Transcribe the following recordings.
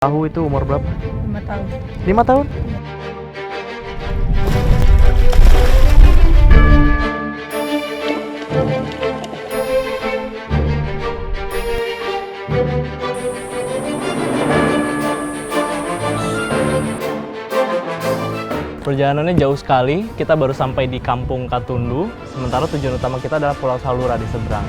Tahu itu umur berapa? 5 tahun. 5 tahun? Perjalanannya jauh sekali, kita baru sampai di Kampung Katundu, sementara tujuan utama kita adalah Pulau Salura di seberang.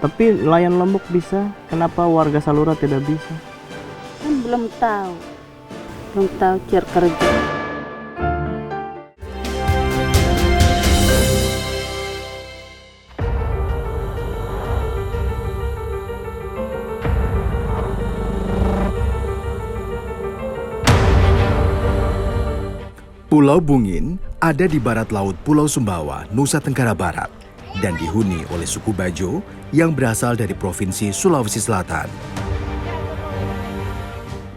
Tapi nelayan Lombok bisa, kenapa warga Salura tidak bisa? Kan belum tahu cara kerja. Pulau Bungin ada di barat laut Pulau Sumbawa, Nusa Tenggara Barat, dan dihuni oleh suku Bajo yang berasal dari Provinsi Sulawesi Selatan.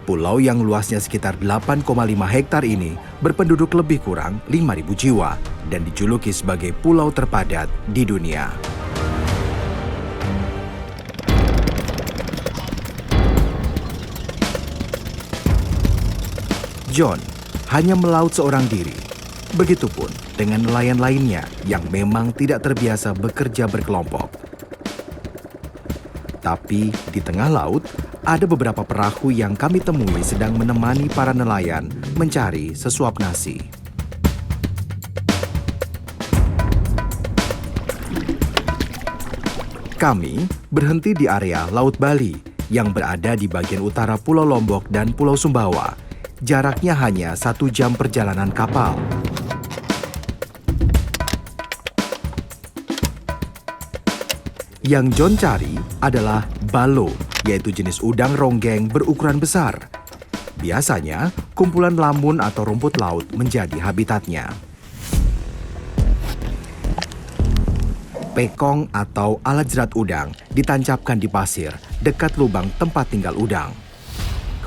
Pulau yang luasnya sekitar 8,5 hektar ini berpenduduk lebih kurang 5.000 jiwa dan dijuluki sebagai pulau terpadat di dunia. John hanya melaut seorang diri. Begitupun dengan nelayan lainnya yang memang tidak terbiasa bekerja berkelompok. Tapi di tengah laut, ada beberapa perahu yang kami temui sedang menemani para nelayan mencari sesuap nasi. Kami berhenti di area Laut Bali yang berada di bagian utara Pulau Lombok dan Pulau Sumbawa. Jaraknya hanya 1 jam perjalanan kapal. Yang John cari adalah balo, yaitu jenis udang ronggeng berukuran besar. Biasanya, kumpulan lamun atau rumput laut menjadi habitatnya. Pekong atau alat jerat udang ditancapkan di pasir dekat lubang tempat tinggal udang.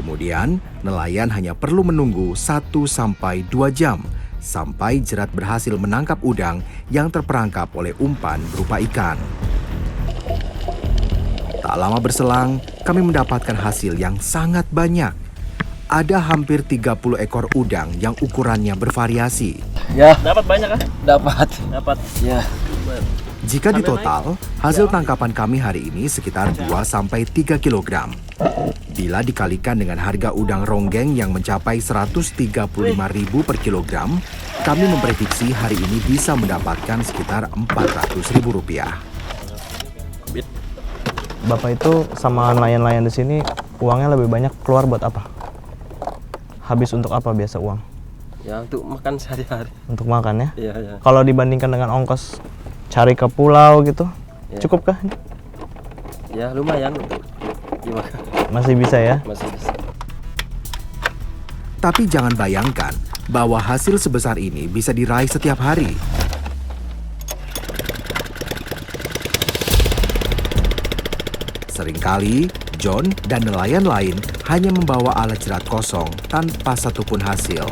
Kemudian, nelayan hanya perlu menunggu 1-2 jam sampai jerat berhasil menangkap udang yang terperangkap oleh umpan berupa ikan. Tak lama berselang, kami mendapatkan hasil yang sangat banyak. Ada hampir 30 ekor udang yang ukurannya bervariasi. Ya, dapat banyak kan? Dapat. Ya. Jika ditotal, hasil tangkapan kami hari ini sekitar 2-3 kg. Bila dikalikan dengan harga udang ronggeng yang mencapai 135.000 per kilogram, kami memprediksi hari ini bisa mendapatkan sekitar 400.000 rupiah. Bapak itu sama nelayan-nelayan di sini uangnya lebih banyak keluar buat apa? Habis untuk apa biasa uang? Ya untuk makan sehari-hari. Untuk makan ya? Iya, ya. Kalau dibandingkan dengan ongkos cari ke pulau gitu, Ya. cukupkah? Ya lumayan untuk gimana? Masih bisa ya? Masih bisa. Tapi jangan bayangkan bahwa hasil sebesar ini bisa diraih setiap hari. Seringkali, John dan nelayan lain hanya membawa alat jerat kosong tanpa satupun hasil.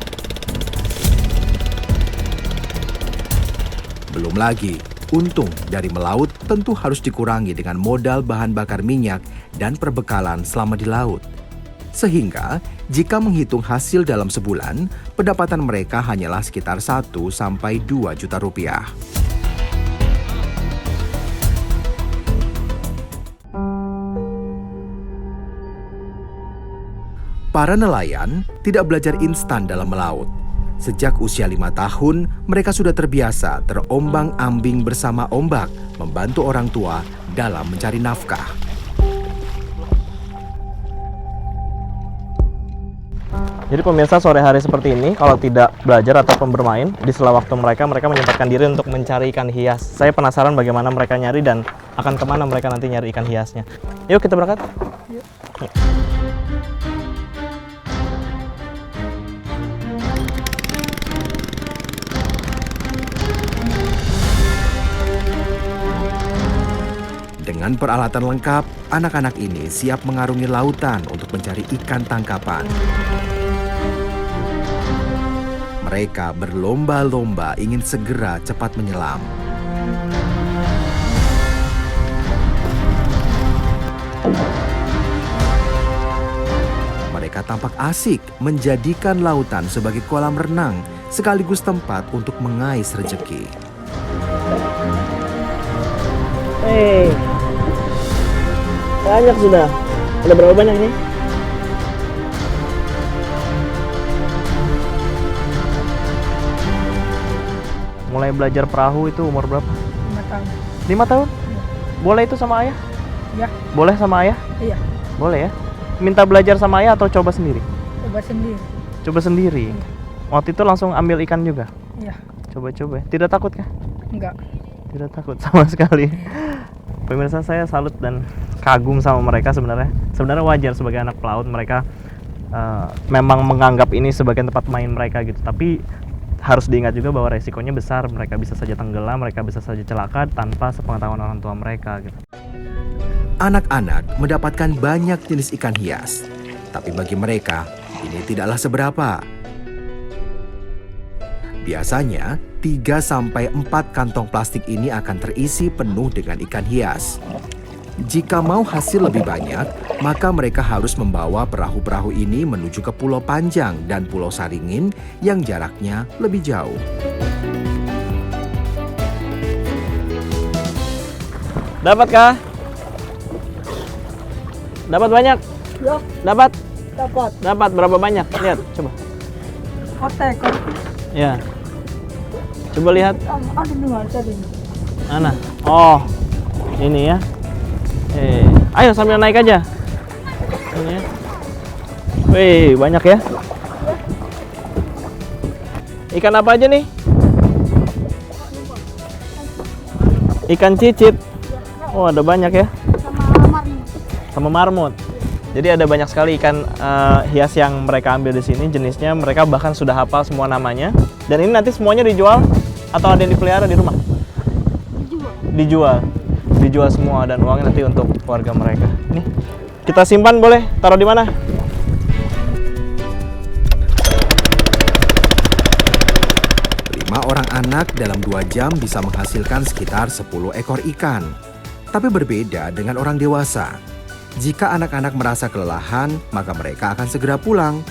Belum lagi, untung dari melaut tentu harus dikurangi dengan modal bahan bakar minyak dan perbekalan selama di laut. Sehingga, jika menghitung hasil dalam sebulan, pendapatan mereka hanyalah sekitar 1-2 juta rupiah. Para nelayan tidak belajar instan dalam melaut. Sejak usia 5 tahun, mereka sudah terbiasa terombang-ambing bersama ombak, membantu orang tua dalam mencari nafkah. Jadi pemirsa, sore hari seperti ini, kalau tidak belajar ataupun bermain, di sela waktu mereka menyempatkan diri untuk mencari ikan hias. Saya penasaran bagaimana mereka nyari dan akan kemana mereka nanti nyari ikan hiasnya. Yuk kita berangkat. Yuk. Dengan peralatan lengkap, anak-anak ini siap mengarungi lautan untuk mencari ikan tangkapan. Mereka berlomba-lomba ingin segera cepat menyelam. Mereka tampak asik menjadikan lautan sebagai kolam renang sekaligus tempat untuk mengais rejeki. Hei, banyak sudah. Ada berapa banyak nih? Mulai belajar perahu itu umur berapa? 5 tahun. 5 tahun? Boleh itu sama ayah? Ya. Boleh sama ayah? Iya, Boleh ya? Minta belajar sama ayah atau coba sendiri? coba sendiri. Coba sendiri. Waktu itu langsung ambil ikan juga? Iya, Coba-coba. Tidak takut kah? enggak. Tidak takut sama sekali. Pemirsa, saya salut dan kagum sama mereka sebenarnya. Sebenarnya wajar sebagai anak pelaut mereka memang menganggap ini sebagai tempat main mereka gitu. Tapi harus diingat juga bahwa resikonya besar. Mereka bisa saja tenggelam, mereka bisa saja celaka tanpa sepengetahuan orang tua mereka gitu. Anak-anak mendapatkan banyak jenis ikan hias, tapi bagi mereka ini tidaklah seberapa. Biasanya 3-4 kantong plastik ini akan terisi penuh dengan ikan hias. Jika mau hasil lebih banyak, maka mereka harus membawa perahu-perahu ini menuju ke Pulau Panjang dan Pulau Saringin yang jaraknya lebih jauh. Dapat kah? Dapat banyak? Ya, Dapat? dapat. Dapat berapa banyak? Lihat, coba. Kotek. Ya. Coba lihat. Ada 2 tadi. Mana? Oh, ini ya. Ayo sambil naik aja. Ini ya. Wih, banyak ya. Ikan apa aja nih? Ikan cicit. Oh, ada banyak ya. Sama marmut. Jadi ada banyak sekali ikan hias yang mereka ambil di sini. Jenisnya mereka bahkan sudah hafal semua namanya. Dan ini nanti semuanya dijual atau ada yang dipelihara di rumah? Dijual semua dan uangnya nanti untuk keluarga mereka. Nih, kita simpan boleh? Taruh di mana? Lima orang anak dalam 2 jam bisa menghasilkan sekitar 10 ekor ikan. Tapi berbeda dengan orang dewasa. Jika anak-anak merasa kelelahan, maka mereka akan segera pulang.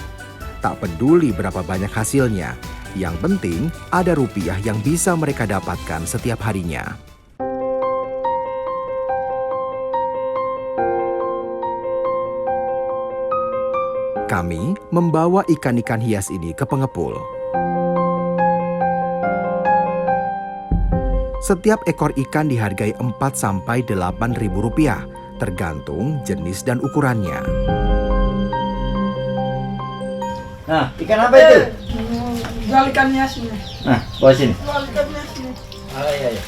Tak peduli berapa banyak hasilnya, yang penting ada rupiah yang bisa mereka dapatkan setiap harinya. Kami membawa ikan-ikan hias ini ke pengepul. Setiap ekor ikan dihargai 4-8 ribu rupiah, tergantung jenis dan ukurannya. Nah, ikan apa itu? Jual ikan hias ini. Nah, bawa sini. Jual ikan hias ini. Oh iya.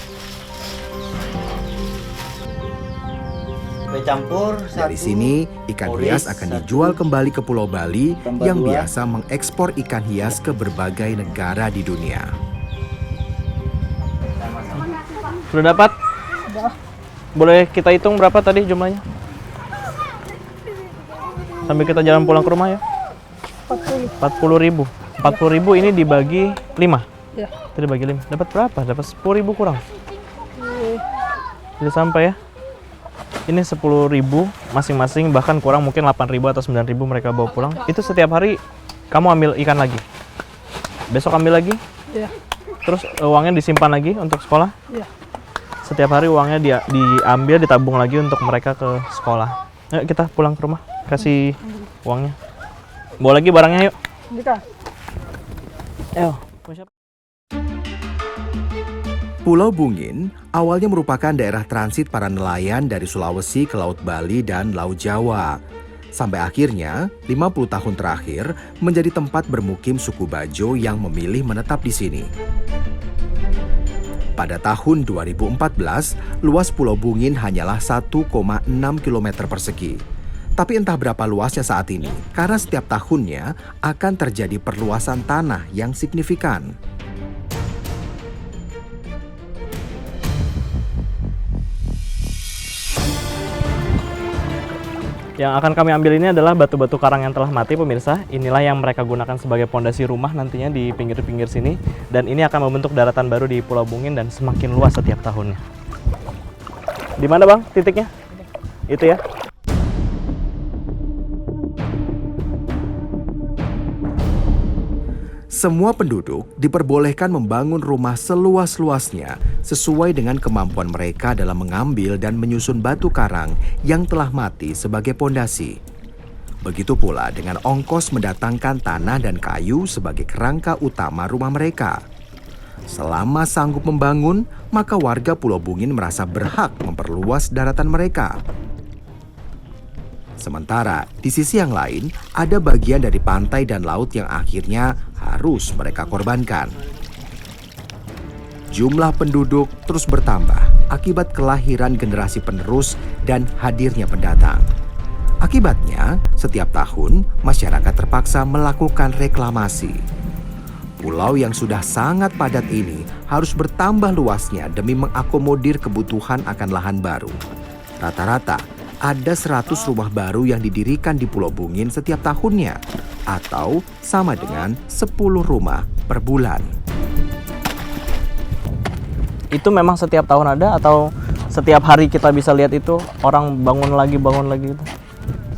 Sampai campur Dari sini, ikan hias akan dijual kembali ke Pulau Bali yang biasa mengekspor ikan hias ke berbagai negara di dunia. Sudah dapat? Sudah. Boleh kita hitung berapa tadi jumlahnya? Sambil kita jalan pulang ke rumah ya. 40.000. 40.000 ini dibagi 5. Ya. Itu dibagi 5. Dapat berapa? Dapat 10.000 kurang. Tidak sampai ya. Ini 10.000 masing-masing, bahkan kurang mungkin 8.000 atau 9.000 mereka bawa pulang. Itu setiap hari kamu ambil ikan lagi. Besok ambil lagi. Iya. Terus uangnya disimpan lagi untuk sekolah. Iya. Setiap hari uangnya diambil, ditabung lagi untuk mereka ke sekolah. Ayo kita pulang ke rumah, kasih uangnya. Bawa lagi barangnya yuk. Kita. Ayo. Pulau Bungin awalnya merupakan daerah transit para nelayan dari Sulawesi ke Laut Bali dan Laut Jawa. Sampai akhirnya, 50 tahun terakhir menjadi tempat bermukim suku Bajo yang memilih menetap di sini. Pada tahun 2014, luas Pulau Bungin hanyalah 1,6 km persegi. Tapi entah berapa luasnya saat ini, karena setiap tahunnya akan terjadi perluasan tanah yang signifikan. Yang akan kami ambil ini adalah batu-batu karang yang telah mati, pemirsa. Inilah yang mereka gunakan sebagai pondasi rumah nantinya di pinggir-pinggir sini. Dan ini akan membentuk daratan baru di Pulau Bungin dan semakin luas setiap tahunnya. Di mana Bang titiknya? Itu ya. Semua penduduk diperbolehkan membangun rumah seluas-luasnya sesuai dengan kemampuan mereka dalam mengambil dan menyusun batu karang yang telah mati sebagai pondasi. Begitu pula dengan ongkos mendatangkan tanah dan kayu sebagai kerangka utama rumah mereka. Selama sanggup membangun, maka warga Pulau Bungin merasa berhak memperluas daratan mereka. Sementara di sisi yang lain, ada bagian dari pantai dan laut yang akhirnya harus mereka korbankan. Jumlah penduduk terus bertambah akibat kelahiran generasi penerus dan hadirnya pendatang. Akibatnya, setiap tahun masyarakat terpaksa melakukan reklamasi. Pulau yang sudah sangat padat ini harus bertambah luasnya demi mengakomodir kebutuhan akan lahan baru. Rata-rata ada 100 rumah baru yang didirikan di Pulau Bungin setiap tahunnya, atau sama dengan 10 rumah per bulan. Itu memang setiap tahun ada atau setiap hari kita bisa lihat itu orang bangun lagi gitu?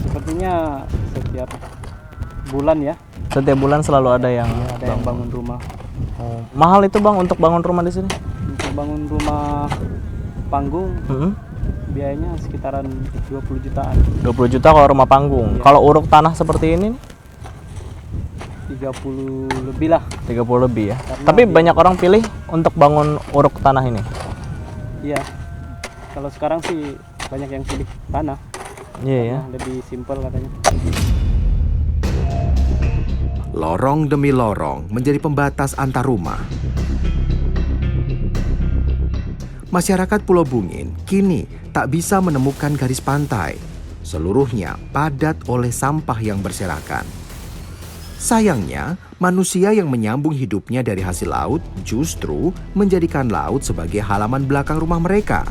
Sepertinya setiap bulan ya. Setiap bulan selalu ada yang Ada yang bangun rumah. Oh, mahal itu Bang untuk bangun rumah di sini? Untuk bangun rumah panggung biayanya sekitaran 20 jutaan. 20 juta kalau rumah panggung. Iya. Kalau uruk tanah seperti ini nih? 30 lebih lah. 30 lebih ya. Karena Tapi banyak orang pilih untuk bangun uruk tanah ini. Iya. Kalau sekarang sih banyak yang pilih tanah. Iya ya. Lebih simpel katanya. Lorong demi lorong menjadi pembatas antar rumah. Masyarakat Pulau Bungin kini tak bisa menemukan garis pantai. Seluruhnya padat oleh sampah yang berserakan. Sayangnya, manusia yang menyambung hidupnya dari hasil laut justru menjadikan laut sebagai halaman belakang rumah mereka.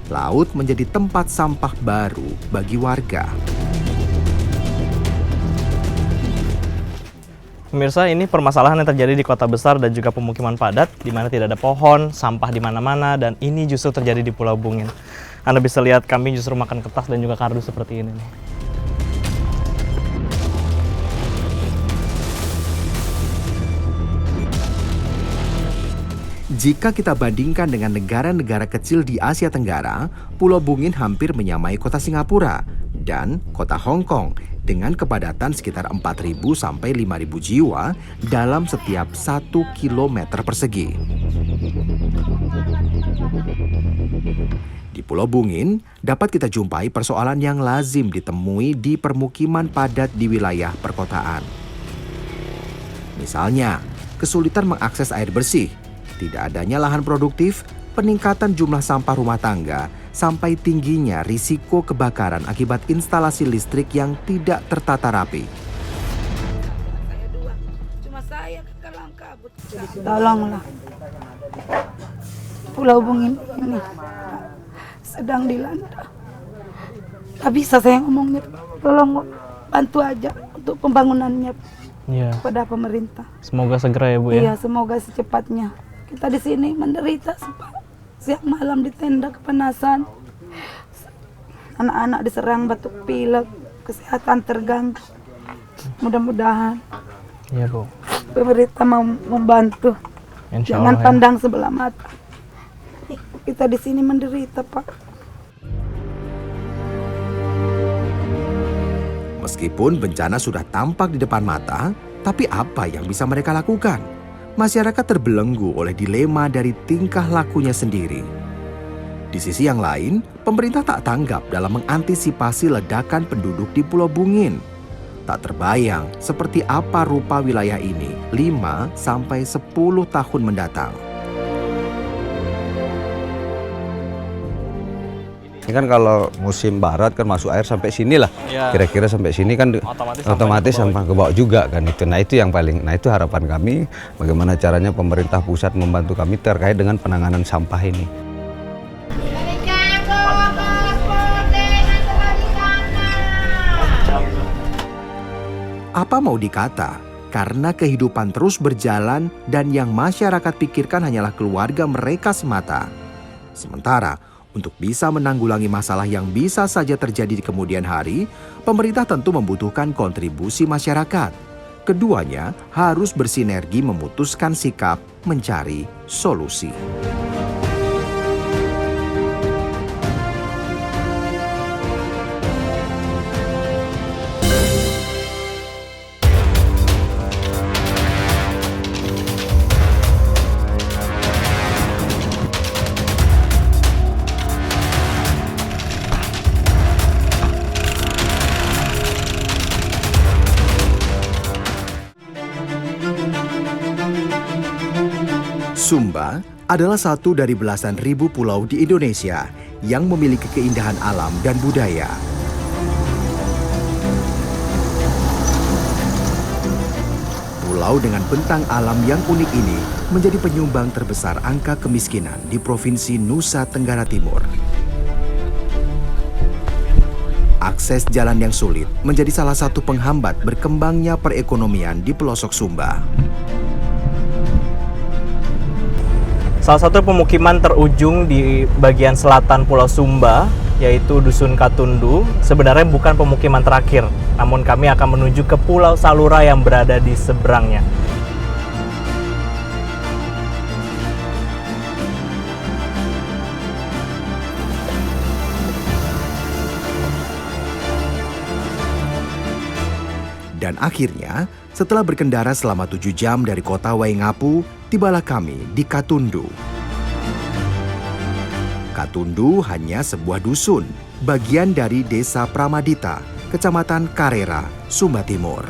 Laut menjadi tempat sampah baru bagi warga. Pemirsa, ini permasalahan yang terjadi di kota besar dan juga pemukiman padat di mana tidak ada pohon, sampah di mana-mana, dan ini justru terjadi di Pulau Bungin. Anda bisa lihat kami justru makan kertas dan juga kardus seperti ini nih. Jika kita bandingkan dengan negara-negara kecil di Asia Tenggara, Pulau Bungin hampir menyamai kota Singapura dan kota Hong Kong dengan kepadatan sekitar 4.000 sampai 5.000 jiwa dalam setiap 1 kilometer persegi. Di Pulau Bungin, dapat kita jumpai persoalan yang lazim ditemui di permukiman padat di wilayah perkotaan. Misalnya, kesulitan mengakses air bersih, tidak adanya lahan produktif, peningkatan jumlah sampah rumah tangga, sampai tingginya risiko kebakaran akibat instalasi listrik yang tidak tertata rapi. Tolonglah. Pulau Bungin ini sedang dilanda. Tak bisa saya ngomongnya. Tolong bantu aja untuk pembangunannya Iya. kepada pemerintah. Semoga segera ya Bu ya. Iya, semoga secepatnya. Kita di sini menderita siang malam di tenda kepanasan. Anak-anak diserang batuk pilek, kesehatan terganggu. Mudah-mudahan Iya Bu. pemerintah mau membantu. Insya Jangan Allah, ya. pandang sebelah mata. Kita di sini menderita, Pak. Meskipun bencana sudah tampak di depan mata, tapi apa yang bisa mereka lakukan? Masyarakat terbelenggu oleh dilema dari tingkah lakunya sendiri. Di sisi yang lain, pemerintah tak tanggap dalam mengantisipasi ledakan penduduk di Pulau Bungin. Tak terbayang seperti apa rupa wilayah ini 5-10 tahun mendatang. Ini kan kalau musim barat kan masuk air sampai sini lah, Ya. kira-kira sampai sini kan otomatis sampah ke bawah juga kan itu. Nah itu yang paling, nah itu harapan kami bagaimana caranya pemerintah pusat membantu kami terkait dengan penanganan sampah ini. Apa mau dikata, karena kehidupan terus berjalan dan yang masyarakat pikirkan hanyalah keluarga mereka semata. Sementara, untuk bisa menanggulangi masalah yang bisa saja terjadi di kemudian hari, pemerintah tentu membutuhkan kontribusi masyarakat. Keduanya harus bersinergi memutuskan sikap mencari solusi. Sumba adalah satu dari belasan ribu pulau di Indonesia yang memiliki keindahan alam dan budaya. Pulau dengan bentang alam yang unik ini menjadi penyumbang terbesar angka kemiskinan di Provinsi Nusa Tenggara Timur. Akses jalan yang sulit menjadi salah satu penghambat berkembangnya perekonomian di pelosok Sumba. Salah satu pemukiman terujung di bagian selatan Pulau Sumba, yaitu Dusun Katundu, sebenarnya bukan pemukiman terakhir, namun kami akan menuju ke Pulau Salura yang berada di seberangnya. Dan akhirnya, setelah berkendara selama 7 jam dari kota Waingapu, tibalah kami di Katundu. Katundu hanya sebuah dusun, bagian dari Desa Pramadita, Kecamatan Karera, Sumba Timur.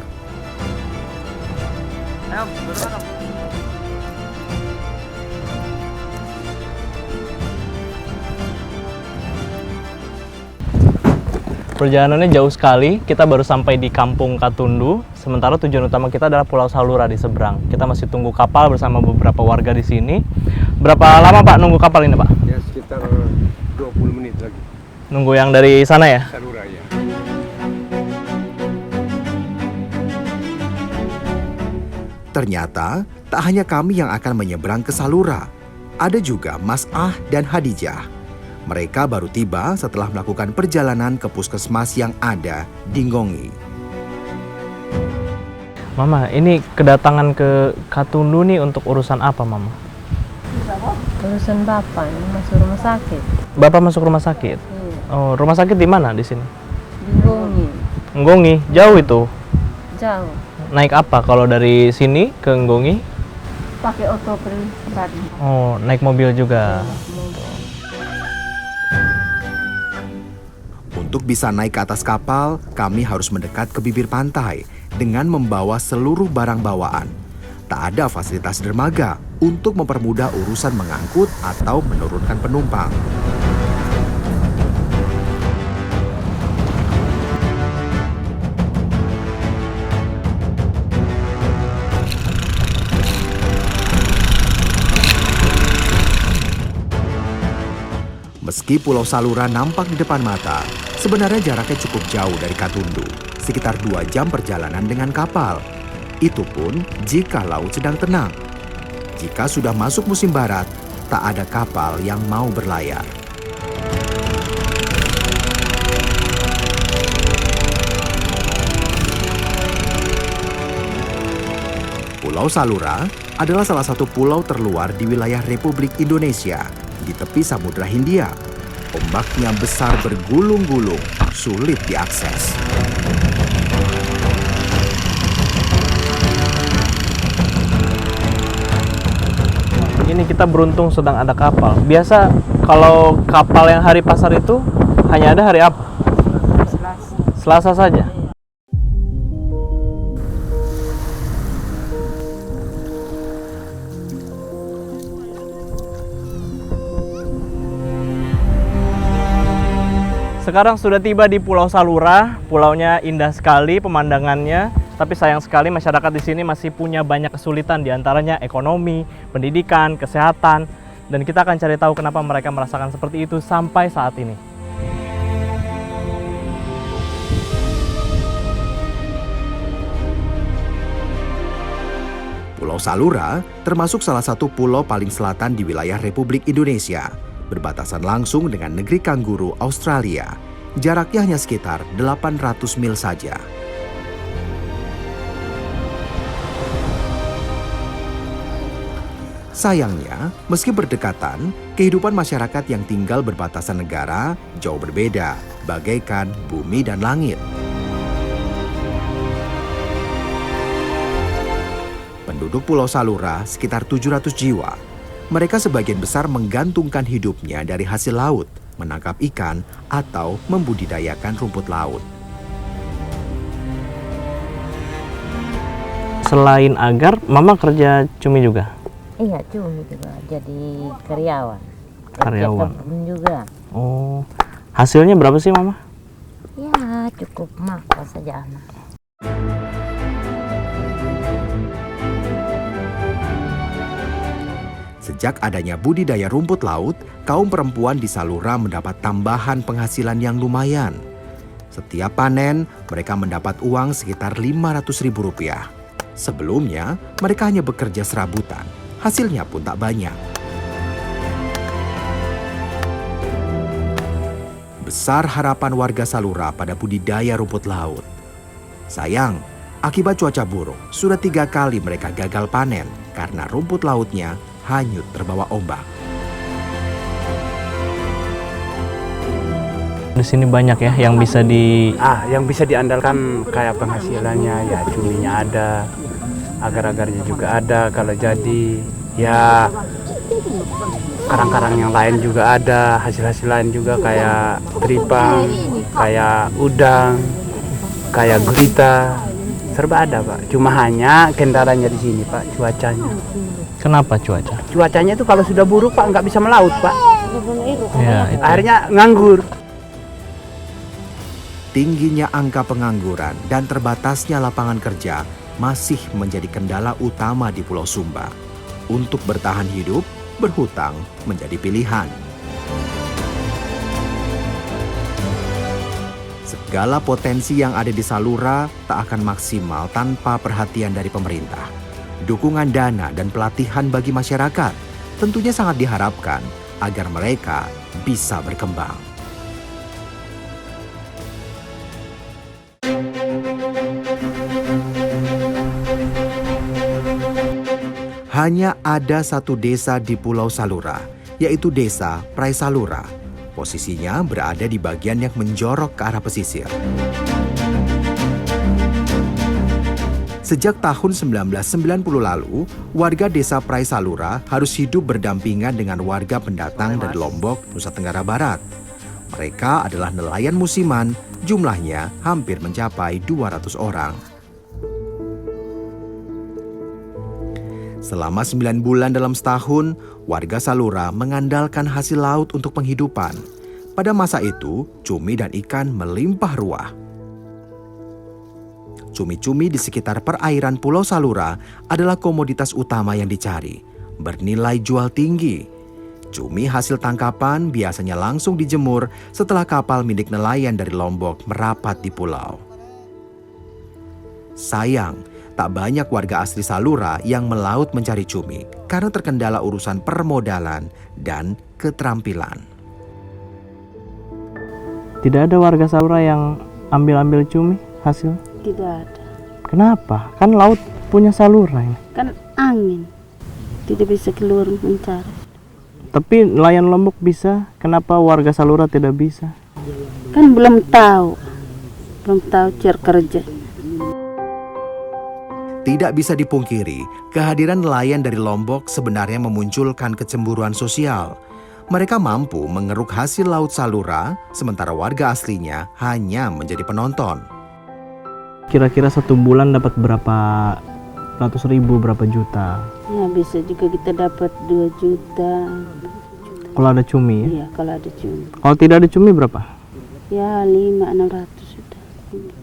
Perjalanannya jauh sekali, kita baru sampai di Kampung Katundu, sementara tujuan utama kita adalah Pulau Salura di seberang. Kita masih tunggu kapal bersama beberapa warga di sini. Berapa lama Pak nunggu kapal ini Pak? Ya sekitar 20 menit lagi. Nunggu yang dari sana ya? Salura ya. Ternyata, tak hanya kami yang akan menyeberang ke Salura. Ada juga Mas Ah dan Hadijah. Mereka baru tiba setelah melakukan perjalanan ke puskesmas yang ada di Ngongi. Mama, ini kedatangan ke Katundu nih untuk urusan apa Mama? Urusan bapak ini masuk rumah sakit. Bapak masuk rumah sakit? Iya. Oh, rumah sakit di mana di sini? Di Ngongi. Ngongi, jauh itu? Jauh. Naik apa kalau dari sini ke Ngongi? Pakai oto pribadi. Oh, naik mobil juga. Untuk bisa naik ke atas kapal, kami harus mendekat ke bibir pantai dengan membawa seluruh barang bawaan. Tak ada fasilitas dermaga untuk mempermudah urusan mengangkut atau menurunkan penumpang. Meski Pulau Salura nampak di depan mata, sebenarnya jaraknya cukup jauh dari Katundu, sekitar 2 jam perjalanan dengan kapal. Itu pun jika laut sedang tenang. Jika sudah masuk musim barat, tak ada kapal yang mau berlayar. Pulau Salura adalah salah satu pulau terluar di wilayah Republik Indonesia, di tepi Samudra Hindia. Ombaknya besar bergulung-gulung, sulit diakses. Ini kita beruntung sedang ada kapal. Biasa kalau kapal yang hari pasar itu hanya ada hari apa? Selasa saja. Sekarang sudah tiba di Pulau Salura. Pulaunya indah sekali pemandangannya, tapi sayang sekali masyarakat di sini masih punya banyak kesulitan, diantaranya ekonomi, pendidikan, kesehatan, dan kita akan cari tahu kenapa mereka merasakan seperti itu sampai saat ini. Pulau Salura termasuk salah satu pulau paling selatan di wilayah Republik Indonesia, berbatasan langsung dengan negeri kanguru Australia. Jaraknya hanya sekitar 800 mil saja. Sayangnya, meski berdekatan, kehidupan masyarakat yang tinggal berbatasan negara jauh berbeda, bagaikan bumi dan langit. Penduduk Pulau Salura sekitar 700 jiwa. Mereka sebagian besar menggantungkan hidupnya dari hasil laut, menangkap ikan, atau membudidayakan rumput laut. Selain Agar, Mama kerja cumi juga? Iya, cumi juga. Jadi karyawan. Karyawan. Kerja kebun juga. Oh, hasilnya berapa sih Mama? Ya, cukup makan saja anak. Sejak adanya budidaya rumput laut, kaum perempuan di Salura mendapat tambahan penghasilan yang lumayan. Setiap panen, mereka mendapat uang sekitar Rp500.000. Sebelumnya, mereka hanya bekerja serabutan. Hasilnya pun tak banyak. Besar harapan warga Salura pada budidaya rumput laut. Sayang, akibat cuaca buruk, sudah 3 kali mereka gagal panen karena rumput lautnya hanyut terbawa ombak. Di sini banyak ya yang bisa yang bisa diandalkan kayak penghasilannya, ya cuminya ada, agar-agarnya juga ada. Kalau jadi ya karang-karang yang lain juga ada, hasil-hasil lain juga kayak teripang, kayak udang, kayak gurita, serba ada Pak. Cuma hanya kendalanya di sini Pak, cuacanya. Kenapa cuaca? Cuacanya itu kalau sudah buruk Pak nggak bisa melaut Pak. Ya, itu. Akhirnya nganggur. Tingginya angka pengangguran dan terbatasnya lapangan kerja masih menjadi kendala utama di Pulau Sumba. Untuk bertahan hidup, berhutang menjadi pilihan. Segala potensi yang ada di Salura tak akan maksimal tanpa perhatian dari pemerintah. Dukungan dana dan pelatihan bagi masyarakat tentunya sangat diharapkan agar mereka bisa berkembang. Hanya ada satu desa di Pulau Salura, yaitu Desa Praisalura. Posisinya berada di bagian yang menjorok ke arah pesisir. Sejak tahun 1990 lalu, warga Desa Praisalura harus hidup berdampingan dengan warga pendatang dari Lombok, Nusa Tenggara Barat. Mereka adalah nelayan musiman, jumlahnya hampir mencapai 200 orang. Selama 9 bulan dalam setahun, warga Salura mengandalkan hasil laut untuk penghidupan. Pada masa itu, cumi dan ikan melimpah ruah. Cumi-cumi di sekitar perairan Pulau Salura adalah komoditas utama yang dicari, bernilai jual tinggi. Cumi hasil tangkapan biasanya langsung dijemur setelah kapal milik nelayan dari Lombok merapat di pulau. Sayang, tak banyak warga asli Salura yang melaut mencari cumi karena terkendala urusan permodalan dan keterampilan. Tidak ada warga Salura yang ambil-ambil cumi hasil? Tidak ada. Kenapa? Kan laut punya Salura ini. Kan angin. Tidak bisa keluar mencari. Tapi nelayan Lombok bisa, kenapa warga Salura tidak bisa? Kan belum tahu. Belum tahu cara kerja. Tidak bisa dipungkiri, kehadiran nelayan dari Lombok sebenarnya memunculkan kecemburuan sosial. Mereka mampu mengeruk hasil laut Salura, sementara warga aslinya hanya menjadi penonton. Kira-kira 1 bulan dapat berapa ratus ribu, berapa juta? Ya bisa juga kita dapat 2 juta. Kalau ada cumi ya? Iya kalau ada cumi. Kalau tidak ada cumi berapa? Ya 500-600 sudah.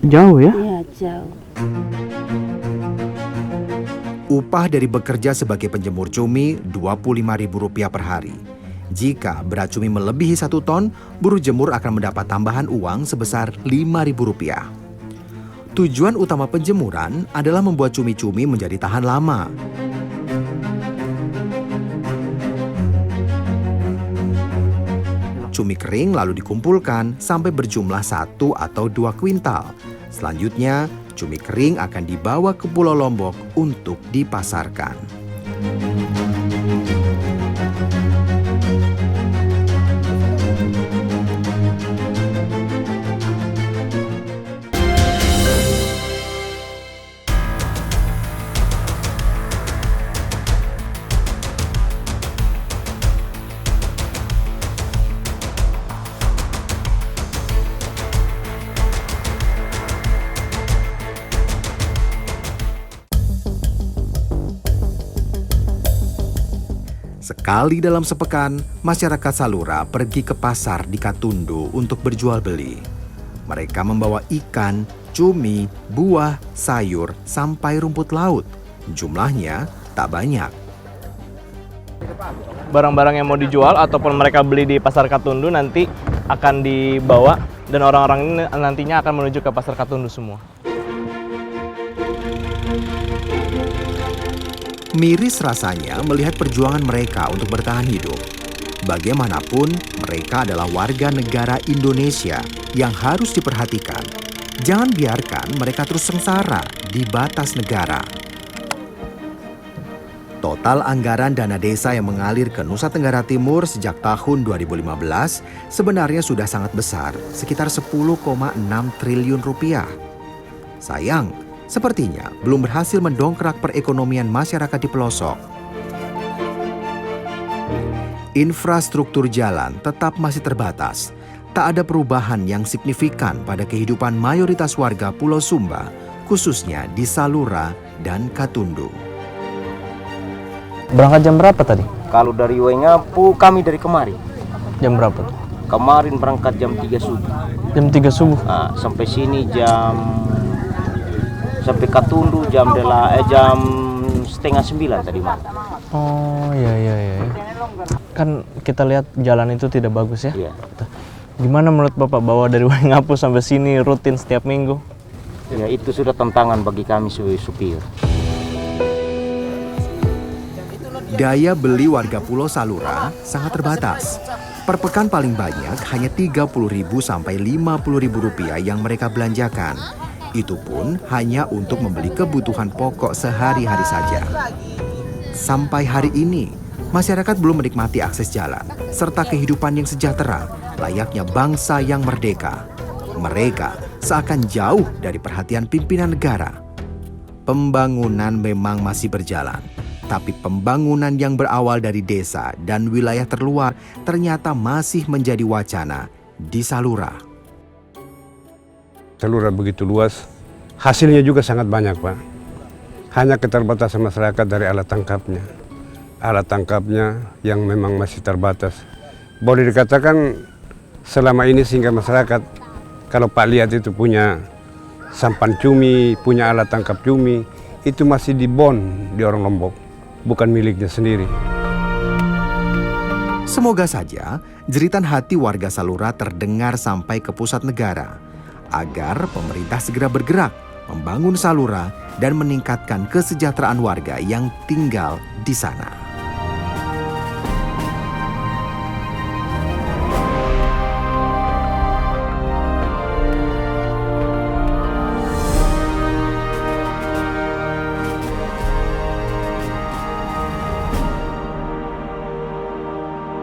Jauh ya? Ya jauh. Upah dari bekerja sebagai penjemur cumi Rp25.000 per hari. Jika berat cumi melebihi 1 ton, buruh jemur akan mendapat tambahan uang sebesar Rp5.000. Tujuan utama penjemuran adalah membuat cumi-cumi menjadi tahan lama. cumi kering lalu dikumpulkan sampai berjumlah 1 atau 2 kuintal. Selanjutnya, cumi kering akan dibawa ke Pulau Lombok untuk dipasarkan. Sekali dalam sepekan, masyarakat Salura pergi ke pasar di Katundu untuk berjual beli. Mereka membawa ikan, cumi, buah, sayur, sampai rumput laut. Jumlahnya tak banyak. Barang-barang yang mau dijual ataupun mereka beli di pasar Katundu nanti akan dibawa dan orang-orang ini nantinya akan menuju ke pasar Katundu semua. Miris rasanya melihat perjuangan mereka untuk bertahan hidup. Bagaimanapun, mereka adalah warga negara Indonesia yang harus diperhatikan. Jangan biarkan mereka terus sengsara di batas negara. Total anggaran dana desa yang mengalir ke Nusa Tenggara Timur sejak tahun 2015 sebenarnya sudah sangat besar, sekitar 10,6 triliun rupiah. Sayang, sepertinya belum berhasil mendongkrak perekonomian masyarakat di pelosok. Infrastruktur jalan tetap masih terbatas. Tak ada perubahan yang signifikan pada kehidupan mayoritas warga Pulau Sumba, khususnya di Salura dan Katundu. Berangkat jam berapa tadi? Kalau dari Waingapu kami dari kemari. Jam berapa tuh? Kemarin berangkat jam 3 subuh. Jam 3 subuh? Nah, sampai sini sampai Katundu jam 8:30 tadi malam. Oh iya. Kan kita lihat jalan itu tidak bagus ya. Iya. Gimana menurut Bapak bawa dari Waingapu sampai sini rutin setiap minggu? Ya itu sudah tantangan bagi kami sebagai supir. Daya beli warga Pulau Salura sangat terbatas. Per pekan paling banyak hanya Rp30.000 sampai Rp50.000 yang mereka belanjakan. Itu pun hanya untuk membeli kebutuhan pokok sehari-hari saja. Sampai hari ini, masyarakat belum menikmati akses jalan serta kehidupan yang sejahtera layaknya bangsa yang merdeka. Mereka seakan jauh dari perhatian pimpinan negara. Pembangunan memang masih berjalan, tapi pembangunan yang berawal dari desa dan wilayah terluar ternyata masih menjadi wacana di Salura. Salura begitu luas, hasilnya juga sangat banyak, Pak. Hanya keterbatasan masyarakat dari alat tangkapnya. Alat tangkapnya yang memang masih terbatas. Boleh dikatakan selama ini sehingga masyarakat, kalau Pak lihat itu punya sampan cumi, punya alat tangkap cumi, itu masih dibon di orang Lombok, bukan miliknya sendiri. Semoga saja jeritan hati warga Salura terdengar sampai ke pusat negara, agar pemerintah segera bergerak membangun Salura dan meningkatkan kesejahteraan warga yang tinggal di sana.